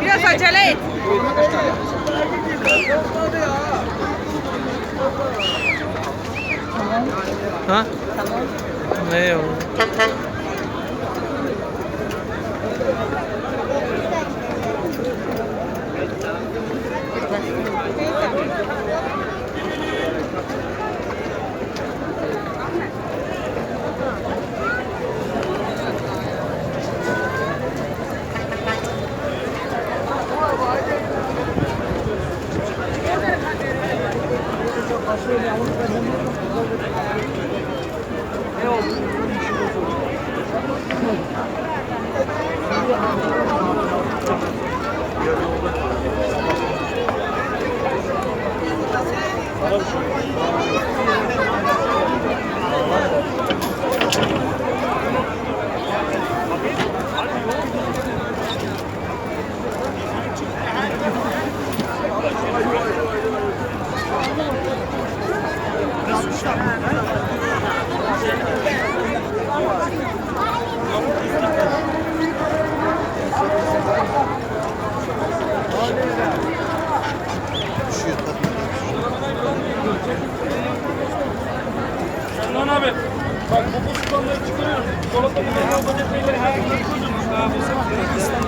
Biraz acele et. Ha? Tamam. Ne o? Lan abi, bak bu kutuları çıkarıyoruz. Dolapta bir tane patatesleri her gün koydurmuş abi.